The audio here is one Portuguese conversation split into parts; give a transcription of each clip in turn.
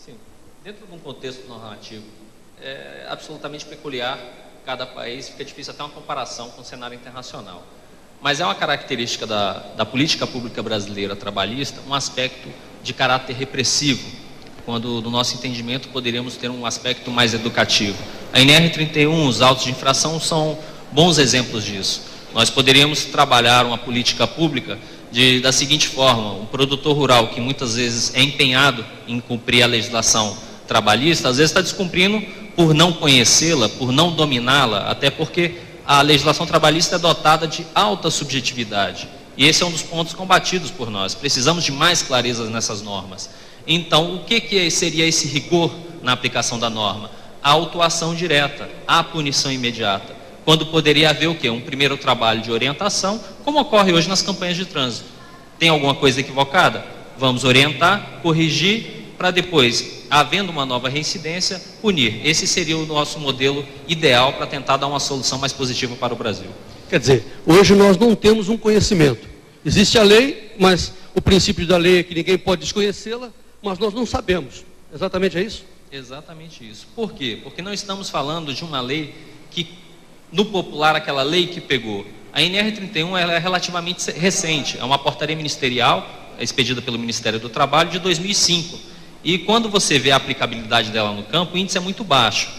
Sim. Dentro de um contexto normativo absolutamente peculiar, cada país, fica difícil até uma comparação com o cenário internacional. Mas é uma característica da política pública brasileira trabalhista um aspecto de caráter repressivo, quando, no nosso entendimento, poderíamos ter um aspecto mais educativo. A NR31, os autos de infração, são bons exemplos disso. Nós poderíamos trabalhar uma política pública da seguinte forma: um produtor rural que muitas vezes é empenhado em cumprir a legislação trabalhista, às vezes está descumprindo por não conhecê-la, por não dominá-la, até porque a legislação trabalhista é dotada de alta subjetividade. E esse é um dos pontos combatidos por nós. Precisamos de mais clarezas nessas normas. Então, o que seria esse rigor na aplicação da norma? A autuação direta, a punição imediata. Quando poderia haver o quê? Um primeiro trabalho de orientação, como ocorre hoje nas campanhas de trânsito. Tem alguma coisa equivocada? Vamos orientar, corrigir, para depois, havendo uma nova reincidência, punir. Esse seria o nosso modelo ideal para tentar dar uma solução mais positiva para o Brasil. Quer dizer, hoje nós não temos um conhecimento. Existe a lei, mas o princípio da lei é que ninguém pode desconhecê-la, mas nós não sabemos. Exatamente é isso? Exatamente isso. Por quê? Porque não estamos falando de uma lei que, no popular, aquela lei que pegou. A NR31 ela é relativamente recente, é uma portaria ministerial, expedida pelo Ministério do Trabalho, de 2005. E quando você vê a aplicabilidade dela no campo, o índice é muito baixo.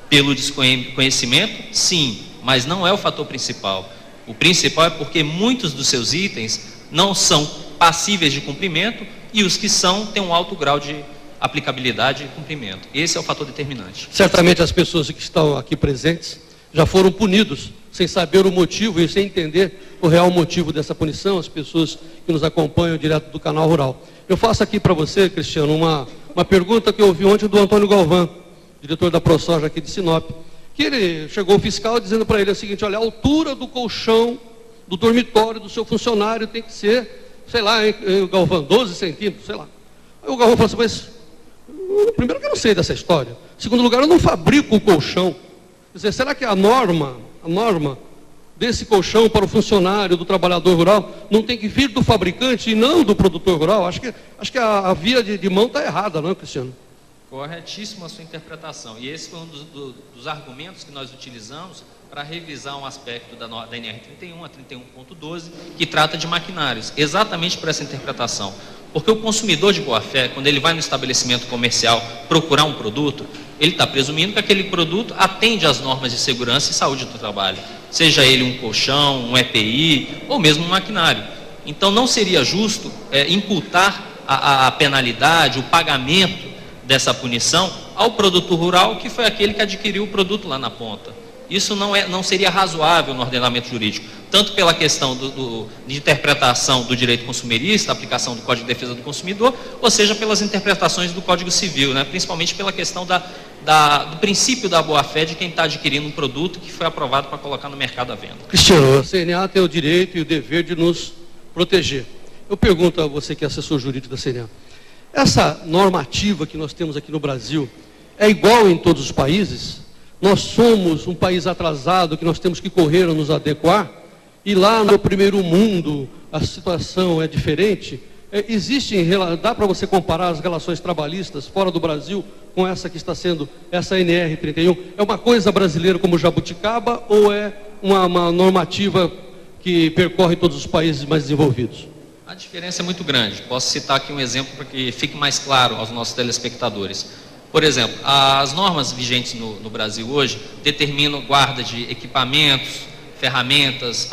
Pelo desconhecimento, sim, mas não é o fator principal. O principal é porque muitos dos seus itens não são passíveis de cumprimento e os que são têm um alto grau de aplicabilidade e cumprimento. Esse é o fator determinante. Certamente as pessoas que estão aqui presentes já foram punidos sem saber o motivo e sem entender o real motivo dessa punição, as pessoas que nos acompanham direto do Canal Rural. Eu faço aqui para você, Cristiano, uma pergunta que eu ouvi ontem do Antônio Galvão, diretor da ProSoja aqui de Sinop, que ele chegou o fiscal dizendo para ele o seguinte: olha, a altura do colchão do dormitório do seu funcionário tem que ser, sei lá, hein, Galvão, 12 centímetros, sei lá. Aí o Galvão falou assim: mas, primeiro que eu não sei dessa história, segundo lugar, eu não fabrico o colchão. Quer dizer, será que a norma desse colchão para o funcionário, do trabalhador rural, não tem que vir do fabricante e não do produtor rural? Acho que a via de mão está errada, não é, Cristiano? Corretíssima a sua interpretação. E esse foi um dos argumentos que nós utilizamos para revisar um aspecto da NR31, a 31.12, que trata de maquinários, exatamente por essa interpretação. Porque o consumidor de boa-fé, quando ele vai no estabelecimento comercial procurar um produto, ele está presumindo que aquele produto atende às normas de segurança e saúde do trabalho, seja ele um colchão, um EPI ou mesmo um maquinário. Então não seria justo imputar a penalidade, o pagamento dessa punição ao produtor rural, que foi aquele que adquiriu o produto lá na ponta. Isso não seria razoável no ordenamento jurídico, tanto pela questão de interpretação do direito consumerista, aplicação do Código de Defesa do Consumidor, ou seja, pelas interpretações do Código Civil, né? Principalmente pela questão do princípio da boa-fé de quem está adquirindo um produto que foi aprovado para colocar no mercado à venda. Cristiano, a CNA tem o direito e o dever de nos proteger. Eu pergunto a você que é assessor jurídico da CNA, essa normativa que nós temos aqui no Brasil é igual em todos os países? Nós somos um país atrasado que nós temos que correr a nos adequar? E lá no primeiro mundo a situação é diferente? Dá para você comparar as relações trabalhistas fora do Brasil com essa que está sendo essa NR31? É uma coisa brasileira como jabuticaba ou é uma normativa que percorre todos os países mais desenvolvidos? A diferença é muito grande. Posso citar aqui um exemplo para que fique mais claro aos nossos telespectadores. Por exemplo, as normas vigentes no Brasil hoje determinam guarda de equipamentos, ferramentas,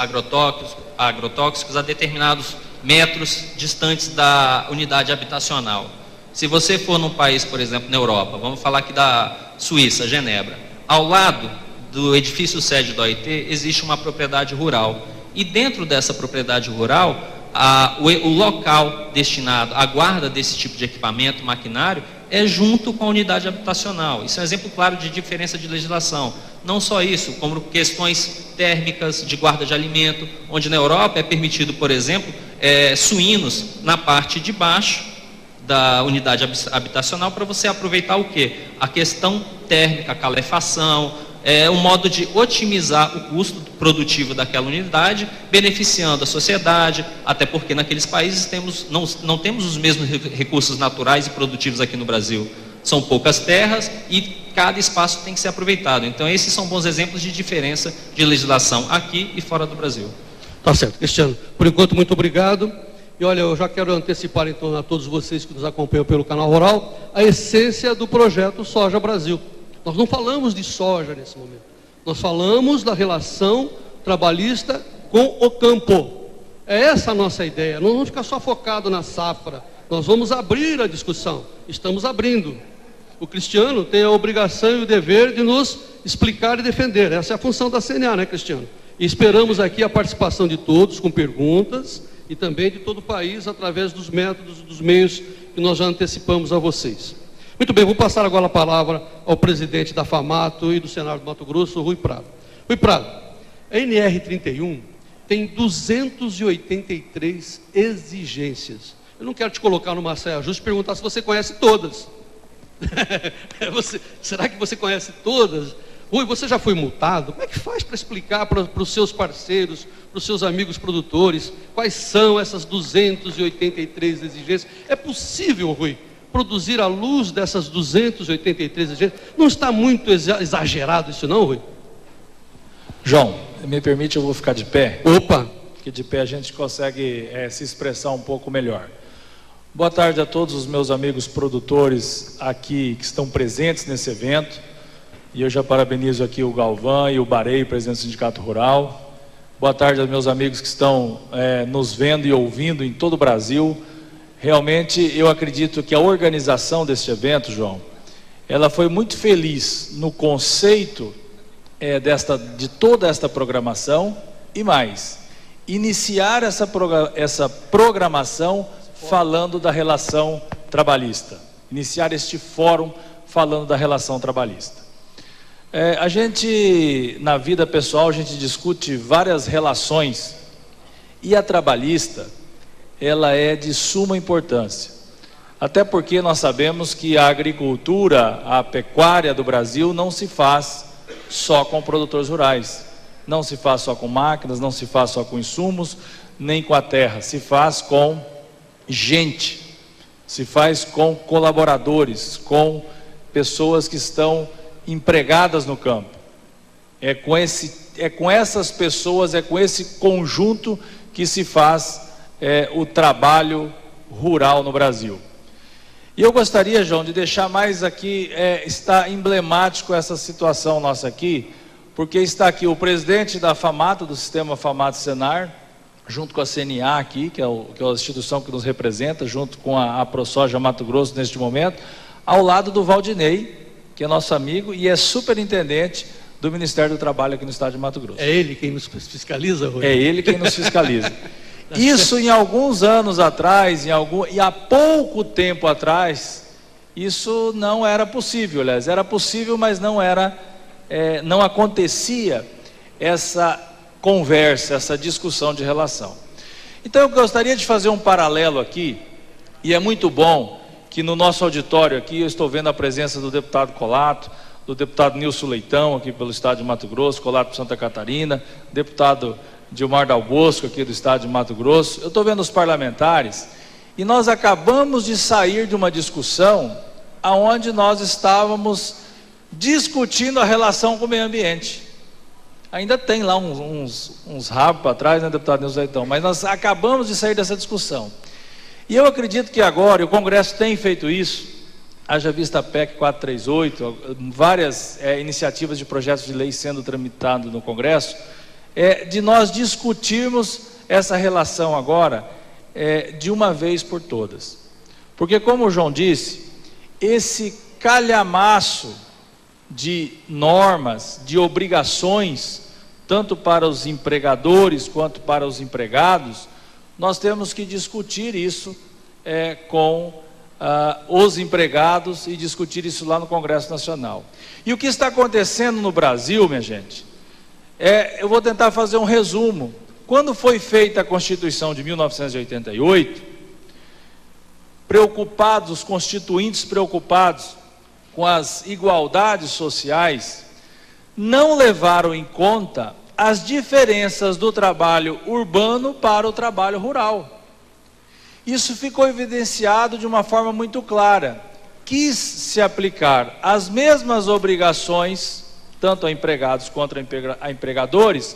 agrotóxicos a determinados metros distantes da unidade habitacional. Se você for num país, por exemplo, na Europa, vamos falar aqui da Suíça, Genebra, ao lado do edifício sede da OIT existe uma propriedade rural. E dentro dessa propriedade rural, o local destinado à guarda desse tipo de equipamento, maquinário, é junto com a unidade habitacional. Isso é um exemplo claro de diferença de legislação. Não só isso, como questões térmicas de guarda de alimento, onde na Europa é permitido, por exemplo, suínos na parte de baixo da unidade habitacional para você aproveitar o quê? A questão térmica, a calefação, um modo de otimizar o custo produtivo daquela unidade, beneficiando a sociedade, até porque naqueles países não temos os mesmos recursos naturais e produtivos aqui no Brasil. São poucas terras e cada espaço tem que ser aproveitado. Então, esses são bons exemplos de diferença de legislação aqui e fora do Brasil. Tá certo, Cristiano. Por enquanto, muito obrigado. E olha, eu já quero antecipar então a todos vocês que nos acompanham pelo Canal Rural a essência do projeto Soja Brasil. Nós não falamos de soja nesse momento. Nós falamos da relação trabalhista com o campo. É essa a nossa ideia. Não vamos ficar só focado na safra. Nós vamos abrir a discussão. Estamos abrindo. O Cristiano tem a obrigação e o dever de nos explicar e defender. Essa é a função da CNA, né, Cristiano? E esperamos aqui a participação de todos com perguntas e também de todo o país através dos métodos, dos meios que nós já antecipamos a vocês. Muito bem, vou passar agora a palavra ao presidente da FAMATO e do Senado do Mato Grosso, Rui Prado. Rui Prado, a NR31 tem 283 exigências. Eu não quero te colocar numa saia justa e perguntar se você conhece todas. Será que você conhece todas? Rui, você já foi multado? Como é que faz para explicar para os seus parceiros, para os seus amigos produtores, quais são essas 283 exigências? É possível, Rui, produzir à luz dessas 283 exigências? Não está muito exagerado isso não, Rui? João, me permite, eu vou ficar de pé. Opa! Porque de pé a gente consegue se expressar um pouco melhor. Boa tarde a todos os meus amigos produtores aqui que estão presentes nesse evento. E eu já parabenizo aqui o Galvão e o Barei, presidente do Sindicato Rural. Boa tarde aos meus amigos que estão nos vendo e ouvindo em todo o Brasil. Realmente eu acredito que a organização deste evento, João, ela foi muito feliz no conceito de toda esta programação e mais, iniciar essa programação falando da relação trabalhista, iniciar este fórum falando da relação trabalhista. A gente, na vida pessoal, a gente discute várias relações e a trabalhista, ela é de suma importância. Até porque nós sabemos que a agricultura, a pecuária do Brasil não se faz só com produtores rurais, não se faz só com máquinas, não se faz só com insumos, nem com a terra, se faz com gente, se faz com colaboradores, com pessoas que estão empregadas no campo. É com essas pessoas, é com esse conjunto que se faz o trabalho rural no Brasil. E eu gostaria, João, de deixar mais aqui, está emblemático essa situação nossa aqui, porque está aqui o presidente da FAMATO, do sistema FAMATO-Senar, junto com a CNA aqui, que é a instituição que nos representa, junto com a ProSoja Mato Grosso neste momento, ao lado do Valdinei, que é nosso amigo e é superintendente do Ministério do Trabalho aqui no estado de Mato Grosso. É ele quem nos fiscaliza, Rui? É ele quem nos fiscaliza. Isso em alguns anos atrás, e há pouco tempo atrás, isso não era possível, aliás, era possível, mas não acontecia essa conversa, essa discussão de relação. Então eu gostaria de fazer um paralelo aqui, e é muito bom que no nosso auditório aqui eu estou vendo a presença do deputado Colato, do deputado Nilson Leitão, aqui pelo estado de Mato Grosso, Colato por Santa Catarina, deputado Dilmar Dal Bosco, aqui do estado de Mato Grosso. Eu estou vendo os parlamentares, e nós acabamos de sair de uma discussão onde nós estávamos discutindo a relação com o meio ambiente. Ainda tem lá uns rabos para trás, né, deputado Nilson Leitão? Mas nós acabamos de sair dessa discussão. E eu acredito que agora, e o Congresso tem feito isso, haja vista a PEC 438, várias iniciativas de projetos de lei sendo tramitados no Congresso, de nós discutirmos essa relação agora, de uma vez por todas. Porque, como o João disse, esse calhamaço de normas, de obrigações, tanto para os empregadores quanto para os empregados, nós temos que discutir isso com os empregados e discutir isso lá no Congresso Nacional. E o que está acontecendo no Brasil, minha gente, eu vou tentar fazer um resumo. Quando foi feita a Constituição de 1988, os constituintes preocupados com as igualdades sociais, não levaram em conta as diferenças do trabalho urbano para o trabalho rural. Isso ficou evidenciado de uma forma muito clara, quis se aplicar as mesmas obrigações, tanto a empregados quanto a empregadores,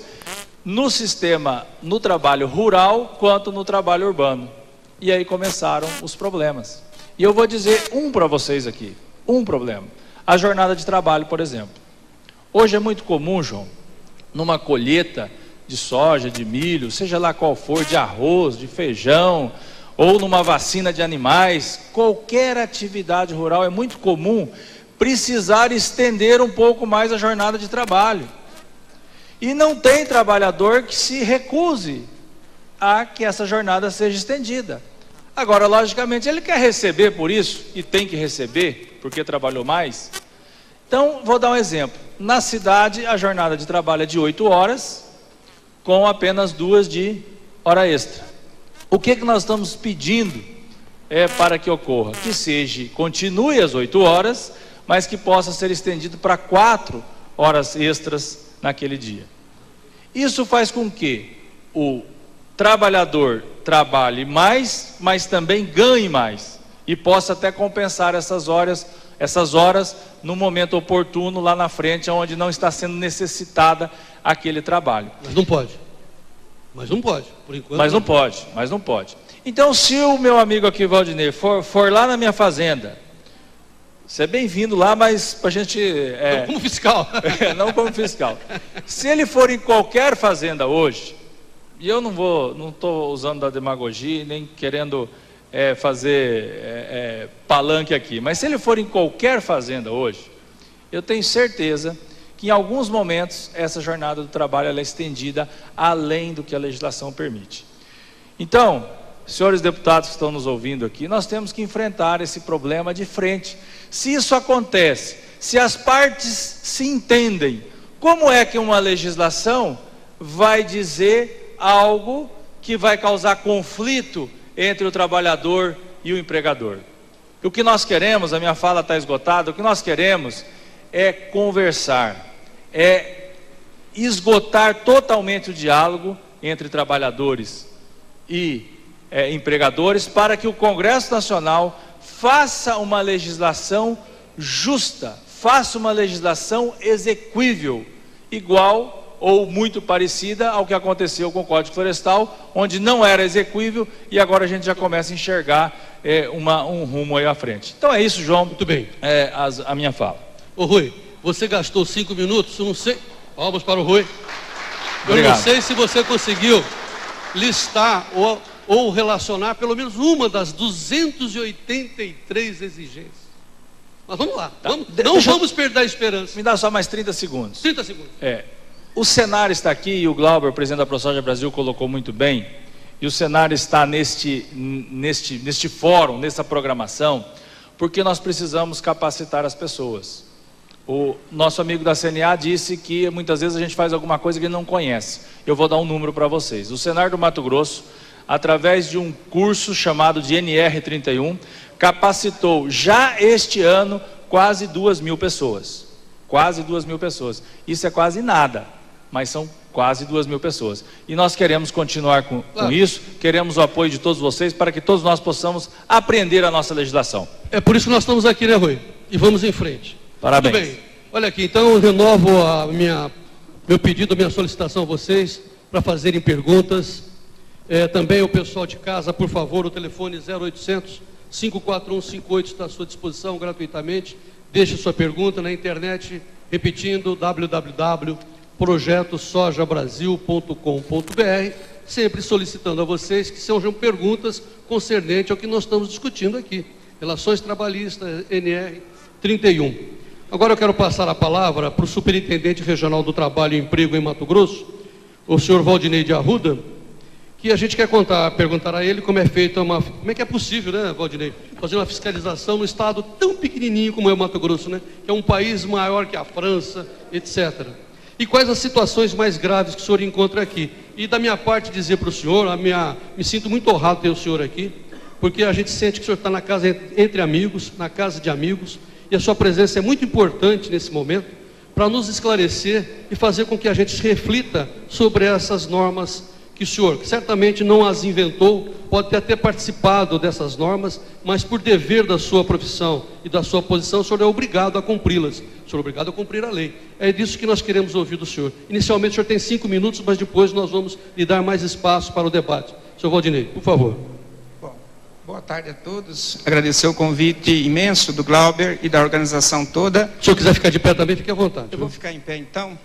no sistema, no trabalho rural, quanto no trabalho urbano. E aí começaram os problemas. E eu vou dizer um para vocês aqui, um problema. A jornada de trabalho, por exemplo. Hoje é muito comum, João, numa colheita de soja, de milho, seja lá qual for, de arroz, de feijão, ou numa vacina de animais, qualquer atividade rural, é muito comum precisar estender um pouco mais a jornada de trabalho. E não tem trabalhador que se recuse a que essa jornada seja estendida. Agora, logicamente, ele quer receber por isso, e tem que receber, porque trabalhou mais. Então, vou dar um exemplo. Na cidade, a jornada de trabalho é de 8 horas, com apenas 2 de hora extra. O que nós estamos pedindo para que ocorra? Que continue às 8 horas, mas que possa ser estendido para 4 horas extras naquele dia. Isso faz com que o trabalhador trabalhe mais, mas também ganhe mais, e possa até compensar essas horas no momento oportuno lá na frente, onde não está sendo necessitada aquele trabalho. Mas não pode. Mas não pode, por enquanto. Mas não pode. Então, se o meu amigo aqui, Valdinei, for lá na minha fazenda, você é bem-vindo lá, mas para a gente... não como fiscal. Não como fiscal. Se ele for em qualquer fazenda hoje, e eu não estou usando da demagogia, nem querendo fazer palanque aqui, mas se ele for em qualquer fazenda hoje, eu tenho certeza que em alguns momentos essa jornada do trabalho ela é estendida além do que a legislação permite. Então, senhores deputados que estão nos ouvindo aqui, nós temos que enfrentar esse problema de frente. Se isso acontece, se as partes se entendem, como é que uma legislação vai dizer algo que vai causar conflito entre o trabalhador e o empregador? O que nós queremos, a minha fala está esgotada, o que nós queremos é conversar, é esgotar totalmente o diálogo entre trabalhadores e empregadores, para que o Congresso Nacional faça uma legislação justa, faça uma legislação exequível, igual ou muito parecida ao que aconteceu com o Código Florestal, onde não era exequível, e agora a gente já começa a enxergar um rumo aí à frente. Então é isso, João. Muito bem. A minha fala. Ô Rui, você gastou 5 minutos, eu não sei... Vamos para o Rui. Obrigado. Não sei se você conseguiu listar ou relacionar pelo menos uma das 283 exigências. Mas vamos lá, Tá. Vamos perder a esperança. Me dá só mais 30 segundos. 30 segundos. O Senar está aqui, e o Glauber, o presidente da ProSoja Brasil, colocou muito bem, e o Senar está neste fórum, nessa programação, porque nós precisamos capacitar as pessoas. O nosso amigo da CNA disse que muitas vezes a gente faz alguma coisa que ele não conhece. Eu vou dar um número para vocês. O Senar do Mato Grosso, através de um curso chamado de NR31, capacitou já este ano quase 2.000 pessoas. Quase 2.000 pessoas. Isso é quase nada, mas são quase 2.000 pessoas. E nós queremos continuar com isso, queremos o apoio de todos vocês, para que todos nós possamos aprender a nossa legislação. É por isso que nós estamos aqui, né, Rui? E vamos em frente. Parabéns. Muito bem. Olha aqui, então eu renovo meu pedido, a minha solicitação a vocês, para fazerem perguntas. Também o pessoal de casa, por favor, o telefone 0800 541 58 está à sua disposição gratuitamente. Deixe sua pergunta na internet, repetindo, www.projetosojabrasil.com.br, sempre solicitando a vocês que sejam perguntas concernentes ao que nós estamos discutindo aqui, relações trabalhistas, NR 31. Agora eu quero passar a palavra para o Superintendente Regional do Trabalho e Emprego em Mato Grosso, o senhor Valdinei de Arruda, que a gente quer perguntar a ele como é feita como é que é possível, né, Valdinei, fazer uma fiscalização num estado tão pequenininho como é o Mato Grosso, né, que é um país maior que a França, etc. E quais as situações mais graves que o senhor encontra aqui? E da minha parte dizer para o senhor, me sinto muito honrado ter o senhor aqui, porque a gente sente que o senhor está na casa entre amigos, na casa de amigos, e a sua presença é muito importante nesse momento, para nos esclarecer e fazer com que a gente reflita sobre essas normas que o senhor, que certamente não as inventou, pode até ter participado dessas normas, mas por dever da sua profissão e da sua posição, o senhor é obrigado a cumpri-las. O senhor é obrigado a cumprir a lei. É disso que nós queremos ouvir do senhor. Inicialmente o senhor tem 5 minutos, mas depois nós vamos lhe dar mais espaço para o debate. Senhor Valdinei, por favor. Bom, boa tarde a todos. Agradecer o convite imenso do Glauber e da organização toda. Se o senhor quiser ficar de pé também, fique à vontade. Eu vou ficar em pé então.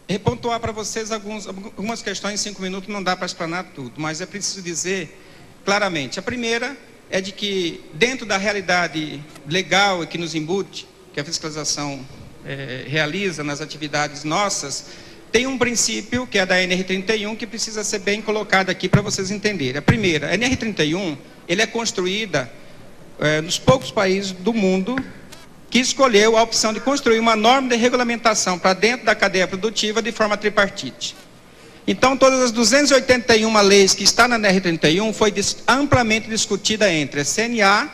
Repontuar para vocês algumas questões em 5 minutos, não dá para explanar tudo, mas é preciso dizer claramente. A primeira é de que, dentro da realidade legal que nos embute, que a fiscalização realiza nas atividades nossas, tem um princípio, que é da NR31, que precisa ser bem colocado aqui para vocês entenderem. A primeira, a NR31, ele é construída nos poucos países do mundo que escolheu a opção de construir uma norma de regulamentação para dentro da cadeia produtiva de forma tripartite. Então, todas as 281 leis que estão na NR31 foi amplamente discutida entre a CNA,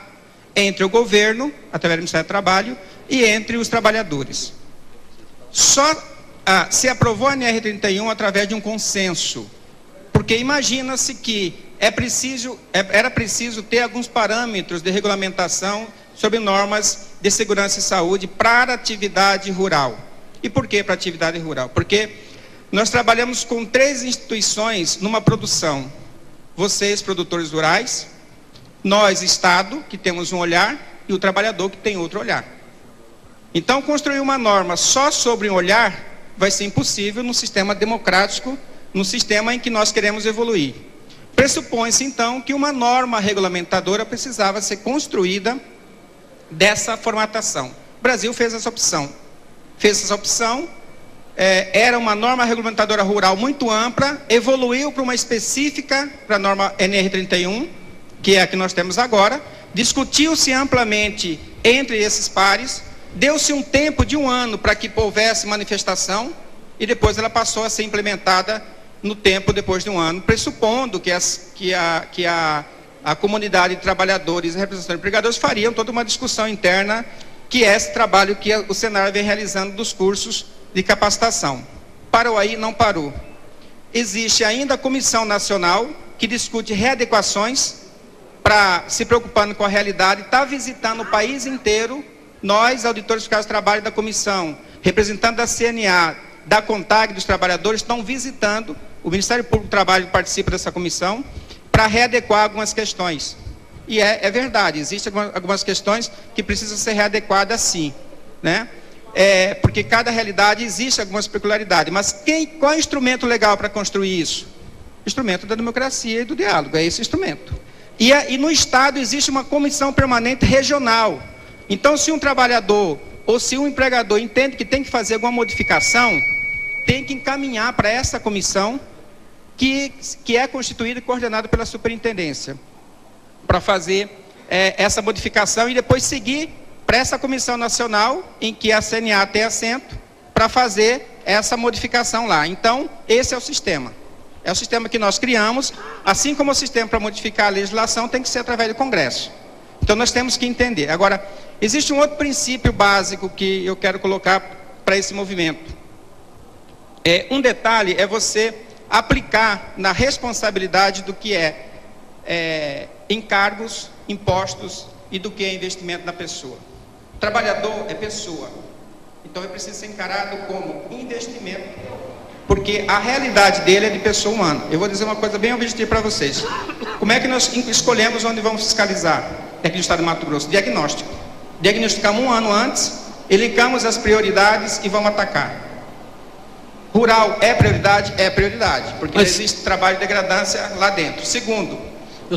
entre o governo, através do Ministério do Trabalho, e entre os trabalhadores. Só se aprovou a NR31 através de um consenso, porque imagina-se que era preciso ter alguns parâmetros de regulamentação sobre normas de segurança e saúde para a atividade rural. E por que para a atividade rural? Porque nós trabalhamos com 3 instituições numa produção. Vocês, produtores rurais, nós, Estado, que temos um olhar, e o trabalhador, que tem outro olhar. Então, construir uma norma só sobre um olhar vai ser impossível num sistema democrático, num sistema em que nós queremos evoluir. Pressupõe-se, então, que uma norma regulamentadora precisava ser construída dessa formatação. O Brasil fez essa opção. Era uma norma regulamentadora rural muito ampla, evoluiu para uma específica, para a norma NR31, que é a que nós temos agora, discutiu-se amplamente entre esses pares, deu-se um tempo de 1 ano para que houvesse manifestação, e depois ela passou a ser implementada no tempo depois de 1 ano, pressupondo que a comunidade de trabalhadores e representação de empregadores fariam toda uma discussão interna, que é esse trabalho que o Senar vem realizando dos cursos de capacitação. Parou aí? Não parou. Existe ainda a Comissão Nacional, que discute readequações, para se preocupando com a realidade, está visitando o país inteiro. Nós, auditores fiscais do trabalho da comissão, representantes da CNA, da CONTAG, dos trabalhadores, estão visitando, o Ministério Público do Trabalho participa dessa comissão, para readequar algumas questões. E é verdade, existem algumas questões que precisam ser readequadas sim, né? Porque cada realidade existe algumas peculiaridades, mas qual é o instrumento legal para construir isso? O instrumento da democracia e do diálogo, é esse instrumento. E no Estado existe uma comissão permanente regional. Então, se um trabalhador ou se um empregador entende que tem que fazer alguma modificação, tem que encaminhar para essa comissão que é constituída e coordenada pela superintendência, para fazer essa modificação e depois seguir para essa comissão nacional, em que a CNA tem assento, para fazer essa modificação lá. Então, esse é o sistema. É o sistema que nós criamos, assim como o sistema para modificar a legislação tem que ser através do Congresso. Então, nós temos que entender. Agora, existe um outro princípio básico que eu quero colocar para esse movimento. Um detalhe é você aplicar na responsabilidade do que é encargos, impostos e do que é investimento na pessoa. O trabalhador é pessoa, então ele precisa ser encarado como investimento, porque a realidade dele é de pessoa humana. Eu vou dizer uma coisa bem objetiva para vocês. Como é que nós escolhemos onde vamos fiscalizar? Aqui no estado de Mato Grosso, diagnóstico. Diagnosticamos 1 ano antes, elencamos as prioridades e vamos atacar. Rural é prioridade? É prioridade, porque mas existe trabalho de degradância lá dentro. Segundo,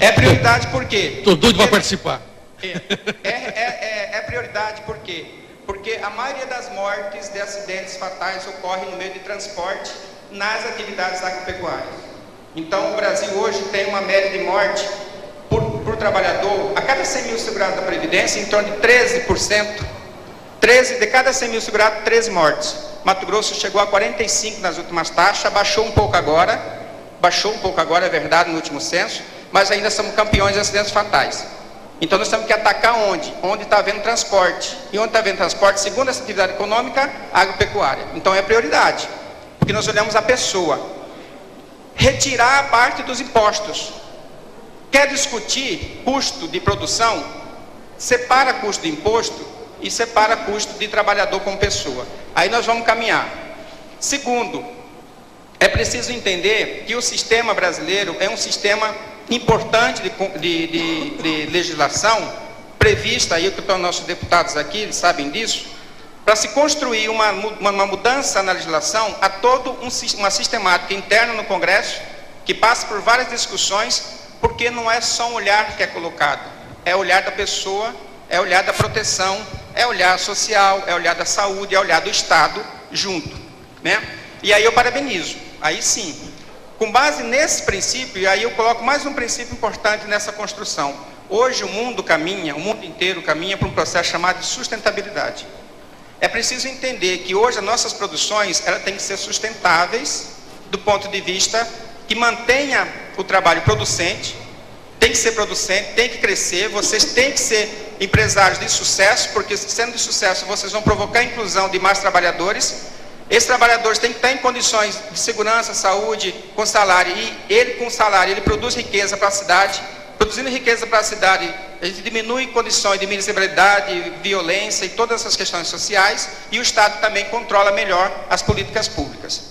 é prioridade por quê? Estou doido para participar. É prioridade por quê? Porque a maioria das mortes de acidentes fatais ocorre no meio de transporte nas atividades agropecuárias. Então, o Brasil hoje tem uma média de morte por trabalhador, a cada 100 mil segurados da Previdência, em torno de 13%. 13 de cada 100 mil segurados, 13 mortes. Mato Grosso chegou a 45 nas últimas taxas, baixou um pouco agora, é verdade, no último censo, mas ainda somos campeões de acidentes fatais. Então nós temos que atacar onde? Onde está havendo transporte. E onde está havendo transporte, segundo essa atividade econômica, agropecuária. Então é prioridade, porque nós olhamos a pessoa. retirar a parte dos impostos. Quer discutir custo de produção? Separa custo de imposto e separa custo de trabalhador como pessoa. Aí nós vamos caminhar. Segundo, é preciso entender que o sistema brasileiro é um sistema importante de legislação prevista, aí que estão nossos deputados aqui, eles sabem disso, para se construir uma mudança na legislação, há toda uma sistemática interna no Congresso, que passa por várias discussões, porque não é só um olhar que é colocado, é o olhar da pessoa, é o olhar da proteção, é o olhar social, é o olhar da saúde, é o olhar do Estado junto, né? E aí eu parabenizo, aí sim, com base nesse princípio, e aí eu coloco mais um princípio importante nessa construção. Hoje o mundo inteiro caminha para um processo chamado de sustentabilidade. É preciso entender que hoje as nossas produções, elas têm que ser sustentáveis, do ponto de vista que mantenha o trabalho producente, tem que ser producente, tem que crescer, vocês têm que ser empresários de sucesso, porque sendo de sucesso vocês vão provocar a inclusão de mais trabalhadores. Esses trabalhadores têm que estar em condições de segurança, saúde, com salário, e ele com salário, ele produz riqueza para a cidade. Produzindo riqueza para a cidade, a gente diminui condições de miserabilidade, violência e todas essas questões sociais, e o Estado também controla melhor as políticas públicas.